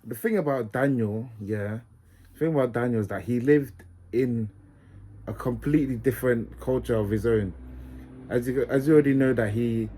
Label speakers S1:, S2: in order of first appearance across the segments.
S1: the thing about Daniel, yeah, the thing about Daniel is that he lived in a completely different culture of his own. As you already know that he,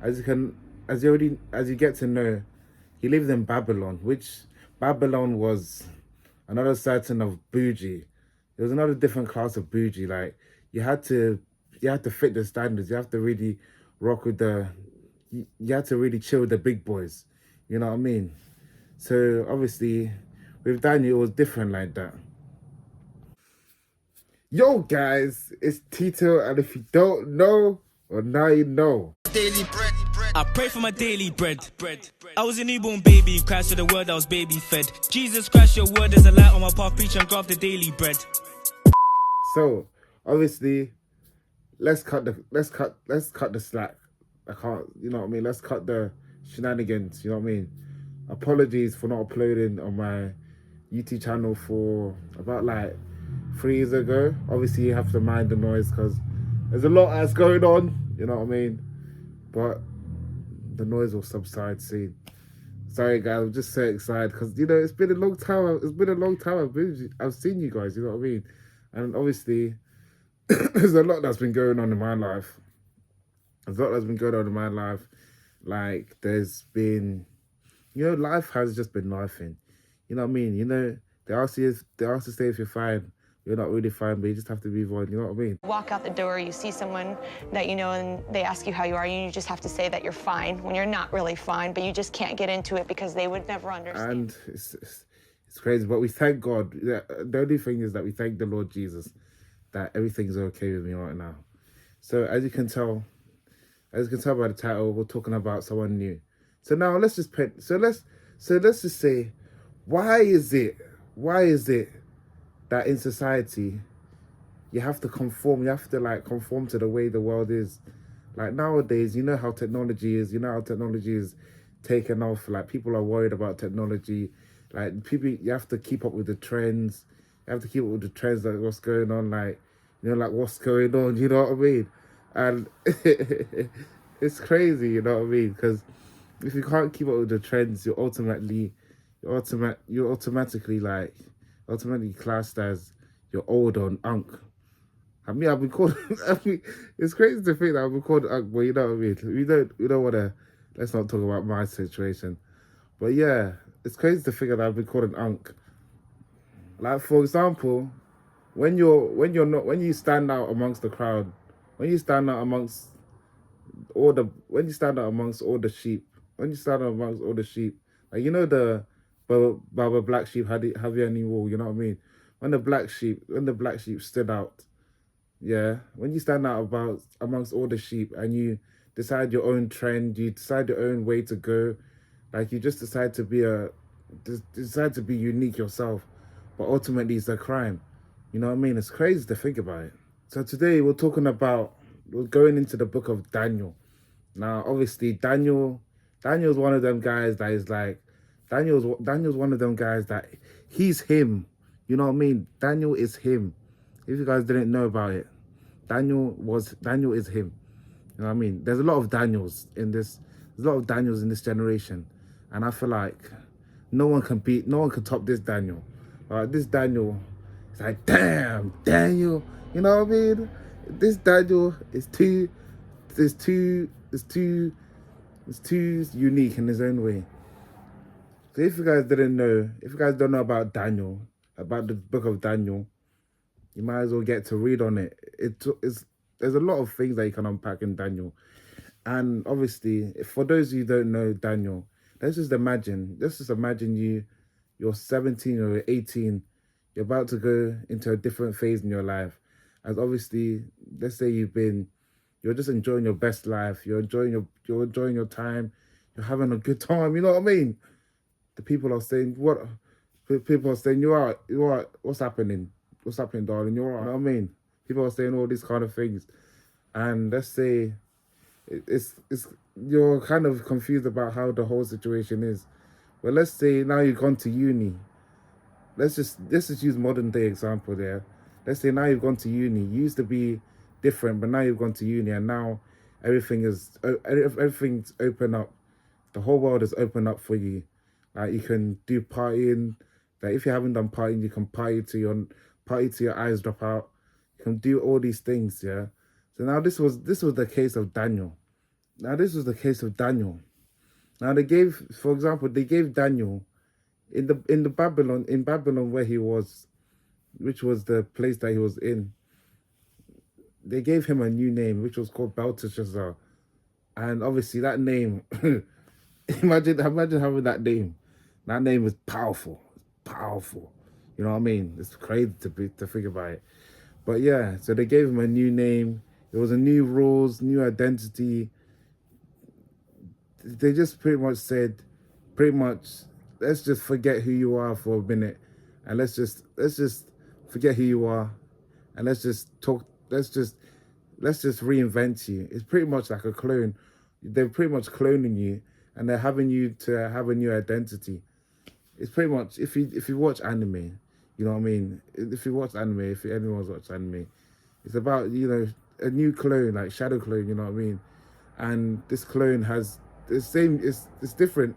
S1: as you can, as you get to know, he lived in Babylon, which Babylon was another certain of bougie. It was another different class of bougie. Like you had to, you had to fit the standards. You have to really rock with the, you had to really chill with the big boys. You know what I mean? So obviously, with Daniel, it was different like that. Yo, guys, it's Tito, and if you don't know, well, now you know.
S2: Daily bread. I pray for my daily bread. I was a newborn baby, Christ with the word I was baby fed. Jesus Christ, your word is a light on my path, preach and grab the daily bread.
S1: So obviously, let's cut the slack. I can't, you know what I mean? Let's cut the shenanigans, you know what I mean? Apologies for not uploading on my YouTube channel for about like 3 years ago. Obviously, you have to mind the noise because there's a lot that's going on, you know what I mean? But the noise will subside soon. Sorry, guys, I'm just so excited because, you know, it's been a long time. It's been a long time I've seen you guys, you know what I mean? And obviously, there's a lot that's been going on in my life. There's a lot that's been going on in my life. Like, there's been, you know, life has just been lifing. You know what I mean? You know, they ask to say if you're fine. You're not really fine, but you just have to move on. You know what I mean?
S3: Walk out the door, you see someone that you know, and they ask you how you are, and you just have to say that you're fine when you're not really fine, but you just can't get into it because they would never understand.
S1: And it's crazy, but we thank God. The only thing is that we thank the Lord Jesus that everything's okay with me right now. So as you can tell by the title, we're talking about someone new. So now let's just let's just say, why is it that in society you have to conform, conform to the way the world is? Like nowadays, you know how technology is, taken off. Like people are worried about technology. Like people, you have to keep up with the trends. You have to keep up with the trends, like what's going on, like, you know, like what's going on, you know what I mean? And it's crazy, you know what I mean? Because if you can't keep up with the trends, you're automatically classed as you're old or an unk. I mean, I've been called. I mean, it's crazy to think that I've been called an unk, but you know what I mean. We don't want to. Let's not talk about my situation. But yeah, it's crazy to think that I've been called an unk. Like for example, when you stand out amongst the crowd, when you stand out amongst all the sheep, like you know the black sheep have you any wool, you know what I mean? When the black sheep stood out, yeah, when you stand out amongst all the sheep and you decide your own trend, you decide your own way to go, like you just decide to be unique yourself, but ultimately it's a crime. You know what I mean? It's crazy to think about it. So today we're going into the book of Daniel. Now, obviously, Daniel's one of them guys that is like, Daniel's one of them guys that he's him. You know what I mean? Daniel is him. If you guys didn't know about it, Daniel is him. You know what I mean? There's a lot of Daniels in this. There's a lot of Daniels in this generation, and I feel like no one can top this Daniel. This Daniel is like, damn, Daniel. You know what I mean? This Daniel is too unique in his own way. So if you guys don't know about Daniel, about the book of Daniel, you might as well get to read on it. There's a lot of things that you can unpack in Daniel. And obviously, for those of you who don't know Daniel, let's just imagine you're 17 or 18, you're about to go into a different phase in your life. As obviously, let's say you're just enjoying your best life, you're enjoying your time, you're having a good time, you know what I mean? The people are saying, you're all right, what's happening? What's happening, darling? You're all right, you know what I mean? People are saying all these kind of things. And let's say it's you're kind of confused about how the whole situation is. But let's say now you've gone to uni. Let's just use modern day example there. Let's say now you've gone to uni. You used to be different, but now you've gone to uni, and now everything's open up. The whole world is open up for you. Like you can do partying. Like if you haven't done partying, you can party to your eyes drop out. You can do all these things, yeah. So now this was the case of Daniel. Now this was the case of Daniel. Now they gave, for example, they gave Daniel in Babylon where he was, which was the place that he was in. They gave him a new name, which was called Belteshazzar, and obviously that name, imagine having that name. That name is powerful. It's powerful. You know what I mean? It's crazy to think about it. But yeah, so they gave him a new name. It was a new rules, new identity. They just pretty much said, let's just forget who you are for a minute, and let's just forget who you are, and let's just reinvent you. It's pretty much like a clone. They're pretty much cloning you, and they're having you to have a new identity. It's pretty much, if you watch anime, you know what I mean? If you watch anime, if anyone's watched anime, it's about, you know, a new clone, like shadow clone, you know what I mean? And this clone has the same, it's different.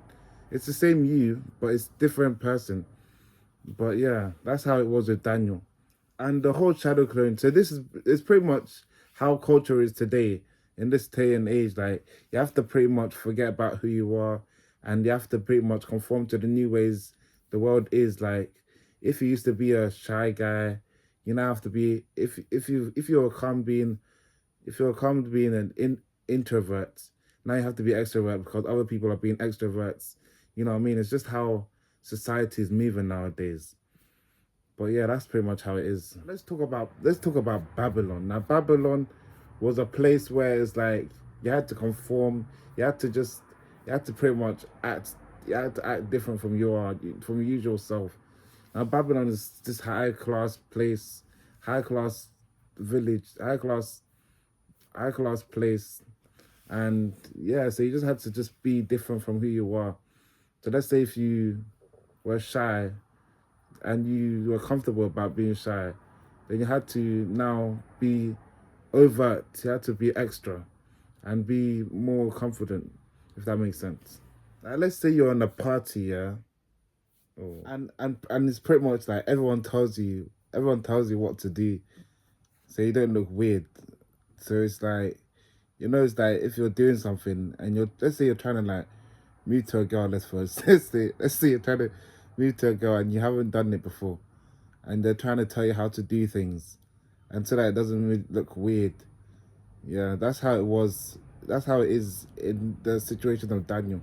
S1: It's the same you, but it's different person. But yeah, that's how it was with Daniel. And the whole shadow clone, so it's pretty much how culture is today, in this day and age. Like, you have to pretty much forget about who you are, and you have to pretty much conform to the new ways the world is. Like, if you used to be a shy guy, you now have to be, if you're come being an introvert, now you have to be extrovert because other people are being extroverts. You know what I mean? It's just how society is moving nowadays. But yeah, that's pretty much how it is. Let's talk about Babylon. Now, Babylon was a place where it's like you had to conform. You had to pretty much act. You had to act different from your usual self. Now, Babylon is this high class place, high class village, high class place, and yeah. So you just had to just be different from who you are. So let's say if you were shy and you were comfortable about being shy, then you had to now be overt. You had to be extra and be more confident, if that makes sense. Now, let's say you're in a party, yeah, and it's pretty much like everyone tells you what to do, so you don't look weird. So it's like, you know, it's like if you're doing something and let's say you're trying to like move to a girl, let's say you're trying to move to a girl and you haven't done it before, and they're trying to tell you how to do things, and so that it doesn't look weird. Yeah, that's how it was. That's how it is in the situation of Daniel.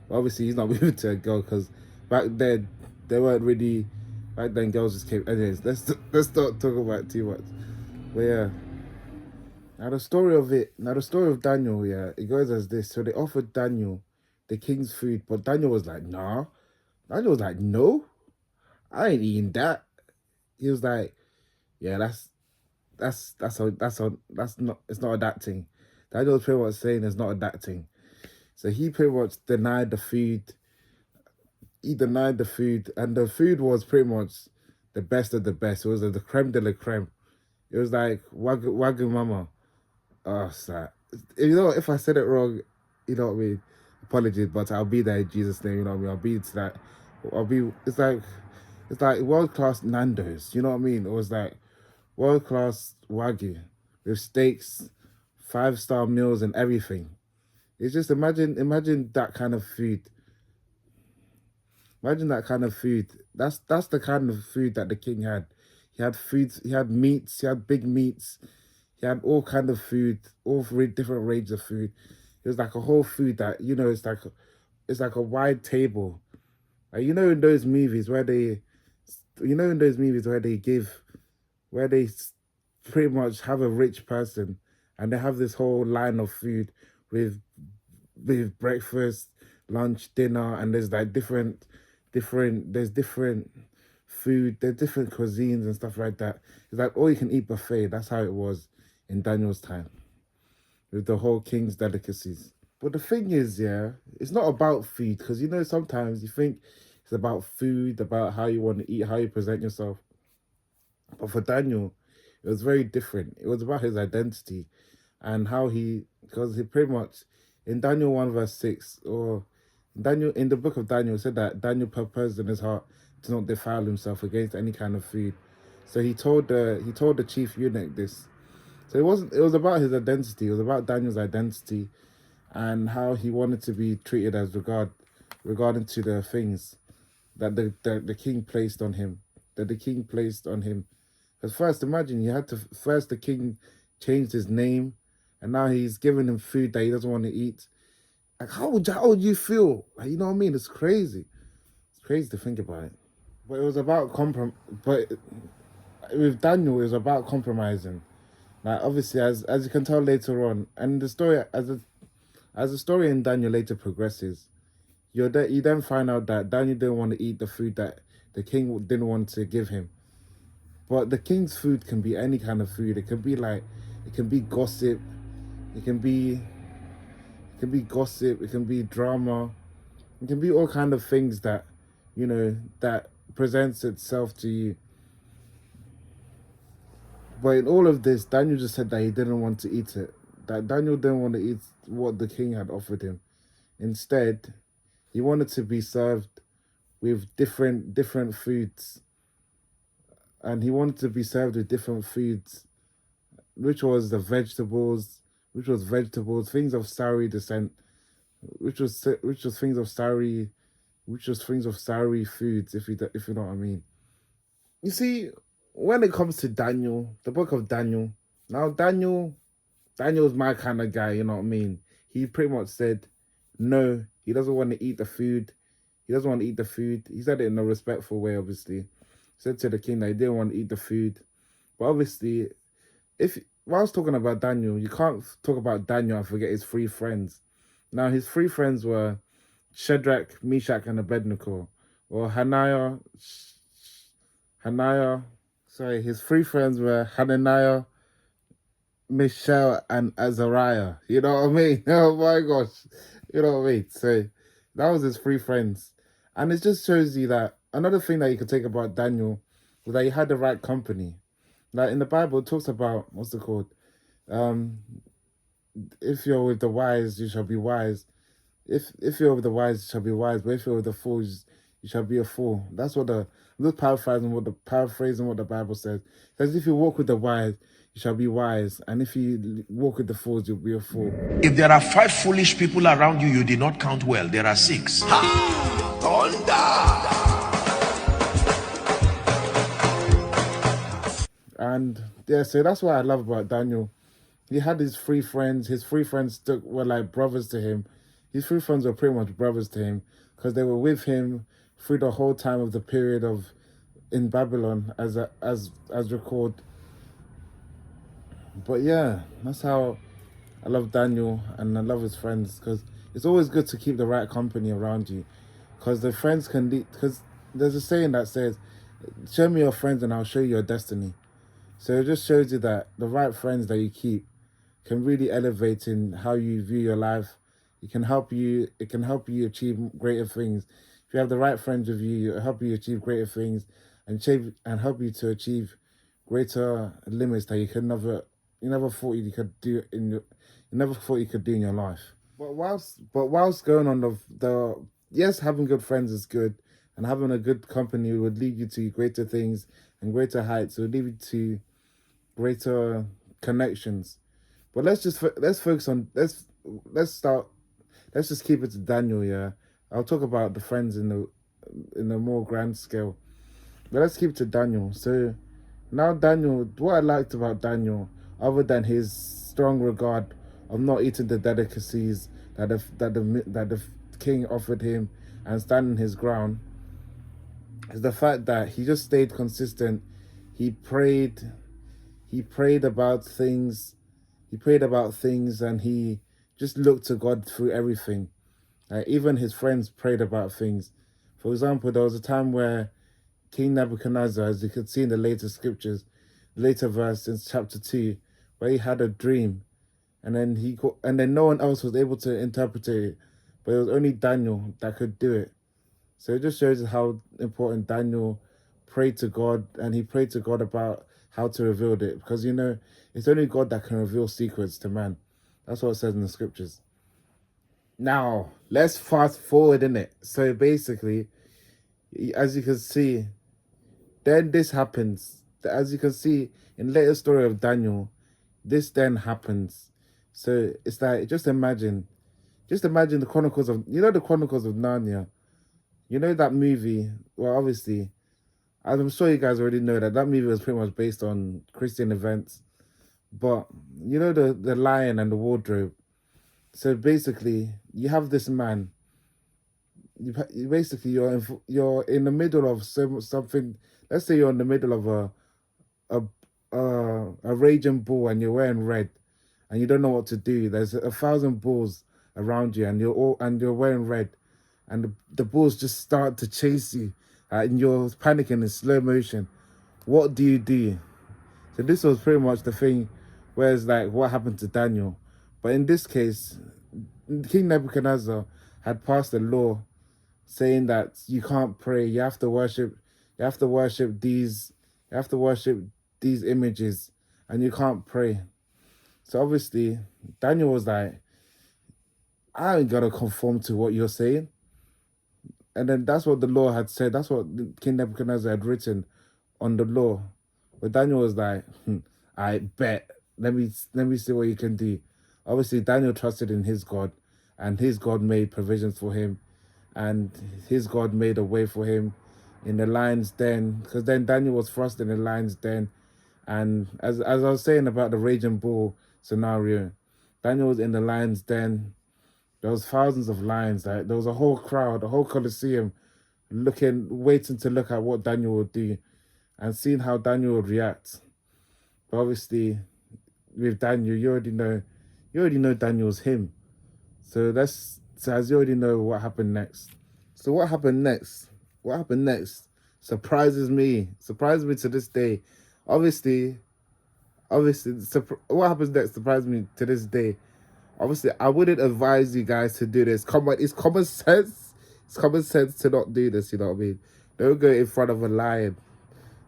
S1: But obviously, he's not moving to a girl because back then they weren't really. Back then, girls just came. Anyways, let's not talk about it too much. But yeah. Now the story of Daniel, yeah, it goes as this. So they offered Daniel the king's food, but Daniel was like, nah. Daniel was like, no, I ain't eating that. He was like, yeah, that's not, it's not adapting. Daniel was pretty much saying it's not adapting. So he pretty much denied the food. He denied the food, and the food was pretty much the best of the best. It was the creme de la creme. It was like Wagyu Mama. Oh, sad. You know, if I said it wrong, you know what I mean? Apologies, but I'll be there in Jesus' name, you know what I mean? I'll be to that. It's like world-class Nando's, you know what I mean? It was like world-class Wagyu with steaks, 5-star meals and everything. It's just imagine that kind of food. Imagine that kind of food. That's the kind of food that the king had. He had foods, he had meats, he had big meats. He had all kind of food, all three different ranges of food. It was like a whole food that, you know, it's like a wide table. Like, you know, in those movies where they pretty much have a rich person and they have this whole line of food with breakfast, lunch, dinner, and there's like different food, there's different cuisines and stuff like that. It's like all you can eat buffet. That's how it was in Daniel's time, with the whole king's delicacies. But the thing is, yeah, it's not about food, because, you know, sometimes you think it's about food, about how you want to eat, how you present yourself. But for Daniel, it was very different. It was about his identity and how because he pretty much, in Daniel 1 verse 6, or Daniel, in the book of Daniel, said that Daniel purposed in his heart to not defile himself against any kind of food. So he told the chief eunuch this. So it was about his identity. It was about Daniel's identity and how he wanted to be treated as regarding to the things that the king placed on him. That the king placed on him. Because first, imagine the king changed his name, and now he's giving him food that he doesn't want to eat. Like, how would you feel? Like, you know what I mean? It's crazy. It's crazy to think about it. But it was about But with Daniel, it was about compromising. Like, obviously, as you can tell later on, and the story as the story in Daniel later progresses, you then find out that Daniel didn't want to eat the food that the king didn't want to give him. But the king's food can be any kind of food. It can be gossip. It can be gossip. It can be drama. It can be all kind of things that, that presents itself to you. But in all of this, Daniel just said that he didn't want to eat it. That Daniel didn't want to eat what the king had offered him. Instead, he wanted to be served with different foods. And he wanted to be served with different foods, which was vegetables, things of Sauri descent, which was things of Sauri foods, if you know what I mean. You see, when it comes to Daniel, the book of Daniel, now Daniel's my kind of guy, you know what I mean? He pretty much said, no, he doesn't want to eat the food. He doesn't want to eat the food. He said it in a respectful way, obviously. He said to the king that he didn't want to eat the food. But obviously, whilst talking about Daniel, you can't talk about Daniel and forget his 3 friends. Now, his 3 friends were Shadrach, Meshach, and Abednego. Or his 3 friends were Hananiah, Mishael, and Azariah. You know what I mean? Oh my gosh. You know what I mean? So that was his 3 friends. And it just shows you that another thing that you could take about Daniel was that he had the right company. Like in the Bible, it talks about, what's it called? If you're with the wise, you shall be wise. If you're with the wise, you shall be wise. But if you're with the fools, you shall be a fool. That's what I'm just paraphrasing what the Bible says. It says, if you walk with the wise, you shall be wise. And if you walk with the fools, you'll be a fool.
S4: If there are 5 foolish people around you, you did not count well. There are 6. Ha! Thunder!
S1: And yeah, so that's what I love about Daniel. He had his 3 friends. His 3 friends were like brothers to him. His 3 friends were pretty much brothers to him because they were with him through the whole time of the period in Babylon as record. But yeah, that's how I love Daniel and I love his friends, because it's always good to keep the right company around you, because the friends can lead. Because there's a saying that says, "Show me your friends and I'll show you your destiny." So it just shows you that the right friends that you keep can really elevate in how you view your life. It can help you achieve greater things. If you have the right friends with you, it'll help you achieve greater things and help you to achieve greater limits that you never thought you could do in your life. But whilst going on yes, having good friends is good, and having a good company would lead you to greater things and greater heights. It would lead you to greater connections. But let's just keep it to Daniel. Yeah, I'll talk about the friends in a more grand scale. But let's keep it to Daniel. So now Daniel, what I liked about Daniel, other than his strong regard of not eating the delicacies that the king offered him and standing his ground, is the fact that he just stayed consistent. He prayed about things. And he just looked to God through everything. Even his friends prayed about things. For example, there was a time where King Nebuchadnezzar, as you could see in the later verse in chapter 2, where he had a dream, and then no one else was able to interpret it, but it was only Daniel that could do it. So it just shows how important Daniel prayed to God, and he prayed to God about how to reveal it, because it's only God that can reveal secrets to man. That's what it says in the scriptures. Now, let's fast forward in it. So basically, as you can see, then this happens. As you can see in later story of Daniel, this then happens. So it's like, just imagine the Chronicles of, the Chronicles of Narnia. You know that movie? Well, obviously, as I'm sure you guys already know, that movie was pretty much based on Christian events. But you know the lion and the wardrobe. So basically, you have this man. You basically you're in the middle of something. Let's say you're in the middle of a raging bull and you're wearing red, and you don't know what to do. There's 1,000 bulls around you, and you're wearing red, and the bulls just start to chase you, and you're panicking in slow motion. What do you do? So this was pretty much the thing, where it's like what happened to Daniel, but in this case, King Nebuchadnezzar had passed a law saying that you can't pray. You have to worship. You have to worship these. You have to worship these images, and you can't pray. So obviously, Daniel was like, I ain't gonna conform to what you're saying. And then that's what the law had said. That's what King Nebuchadnezzar had written on the law. But Daniel was like, I bet. Let me see what you can do. Obviously, Daniel trusted in his God, and his God made provisions for him, and his God made a way for him in the lion's den. Because then Daniel was thrust in the lion's den, and as I was saying about the raging bull scenario, Daniel was in the lion's den. There was thousands of lions. Like, there was a whole crowd, a whole Colosseum, waiting to look at what Daniel would do, and seeing how Daniel would react. But obviously, with Daniel, you already know Daniel's him. So as you already know what happened next. So what happened next? What happened next surprises me to this day. Obviously, what happens next surprises me to this day. Obviously, I wouldn't advise you guys to do this. It's common sense. It's common sense to not do this. You know what I mean? Don't go in front of a lion.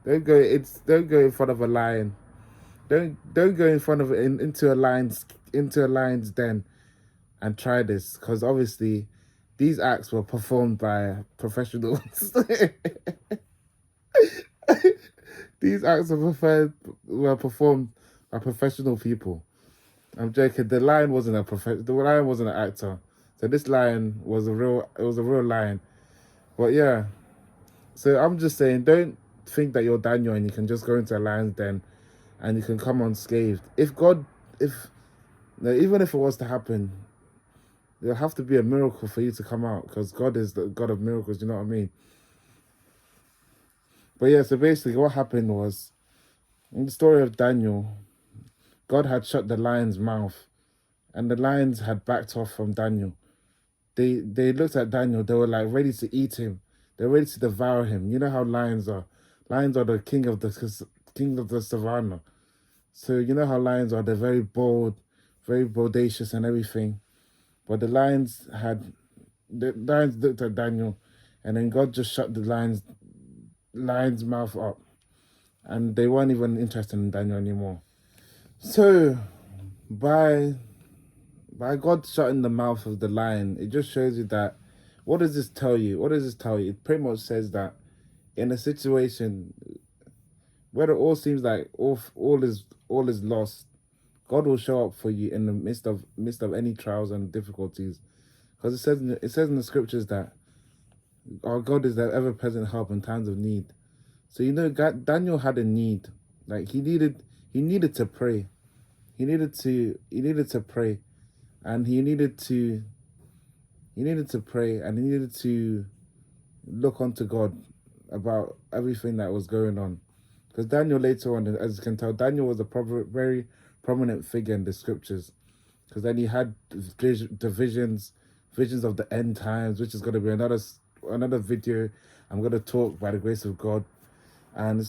S1: Don't go in front of a lion. Don't go in front of into a lion's den and try this, because obviously these acts were performed by professionals. These acts were performed by professional people. I'm joking. The lion wasn't an actor. So this lion was a real lion. But yeah. So I'm just saying, don't think that you're Daniel and you can just go into a lion's den and you can come unscathed. Even if it was to happen, there'll have to be a miracle for you to come out, because God is the God of miracles, you know what I mean? But yeah, so basically what happened was, in the story of Daniel, God had shut the lion's mouth, and the lions had backed off from Daniel. They looked at Daniel, they were like ready to eat him. They're ready to devour him. You know how lions are. Lions are the king of the savannah. So you know how lions are. They're very bold, very bodacious and everything. But the lions looked at Daniel, and then God just shut the lion's mouth up, and they weren't even interested in Daniel anymore. So by God shutting the mouth of the lion, it just shows you that, what does this tell you? It pretty much says that in a situation where it all seems like all is lost, God will show up for you in the midst of any trials and difficulties. Because it says in the scriptures that our God is the ever-present help in times of need. So Daniel had a need. Like, he needed to pray. He needed to pray. And he needed to pray, and he needed to look unto God about everything that was going on. Because Daniel, later on, as you can tell, Daniel was a very prominent figure in the scriptures. Because then he had the visions of the end times, which is going to be another video I'm going to talk by the grace of God. And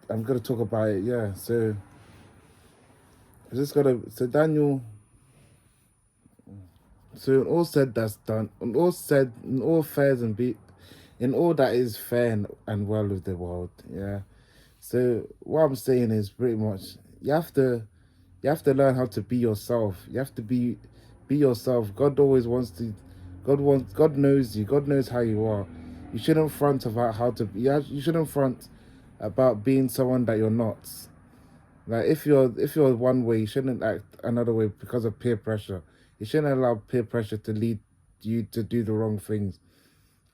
S1: I'm going to talk about it, yeah. So Daniel. So in all said, that's done. In all that is fair and well with the world, yeah. So what I'm saying is pretty much, you have to learn how to be yourself. You have to be Be yourself. God always wants to. God knows you. God knows how you are. You shouldn't front about how to be. You shouldn't front about being someone that you're not. Like if you're one way, you shouldn't act another way because of peer pressure. You shouldn't allow peer pressure to lead you to do the wrong things.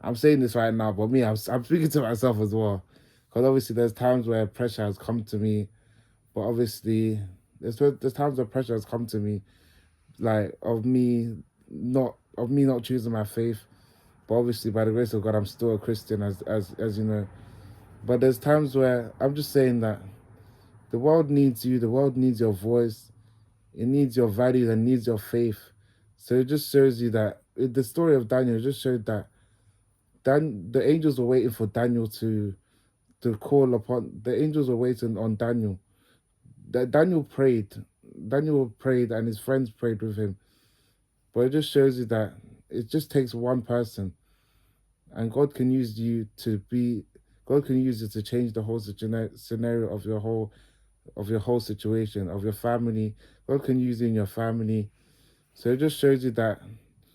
S1: I'm saying this right now, but me, I'm speaking to myself as well, because obviously there's times where pressure has come to me, but obviously there's times where pressure has come to me, like of me not choosing my faith. But obviously by the grace of God, I'm still a Christian, as you know. But there's times where I'm just saying that the world needs you. The world needs your voice. It needs your values and needs your faith. So it just shows you that the story of Daniel just showed that the angels were waiting for Daniel to call upon. The angels were waiting on Daniel. That Daniel prayed. Daniel prayed, and his friends prayed with him. But it just shows you that it just takes one person, and God can use you to be. God can use you to change the whole scenario of your whole situation, of your family. God can use you in your family. So it just shows you that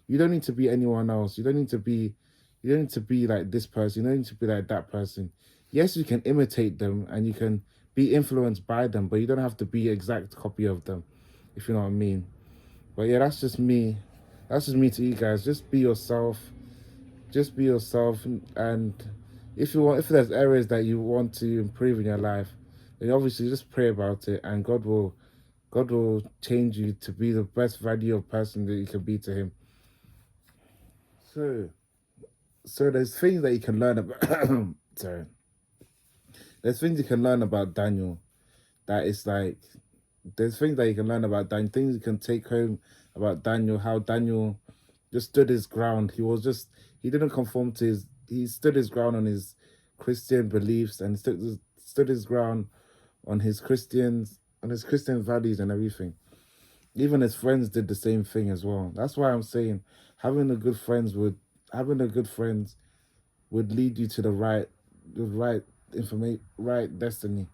S1: you don't need to be anyone else. You don't need to be like this person. You don't need to be like that person. Yes, you can imitate them and you can be influenced by them, but you don't have to be an exact copy of them, if you know what I mean. But yeah, that's just me. That's just me to you guys. Just be yourself. Just be yourself. And if there's areas that you want to improve in your life, then obviously just pray about it, and God will change you to be the best value of person that you can be to him. So there's things that you can learn about. Sorry. There's things you can learn about Daniel. There's things that you can learn about Daniel. Things you can take home about Daniel. How Daniel just stood his ground. He didn't conform to he stood his ground on his Christian beliefs, and stood his ground on his Christian values and everything. Even his friends did the same thing as well. That's why I'm saying having a good friends would lead you to the right information, right destiny.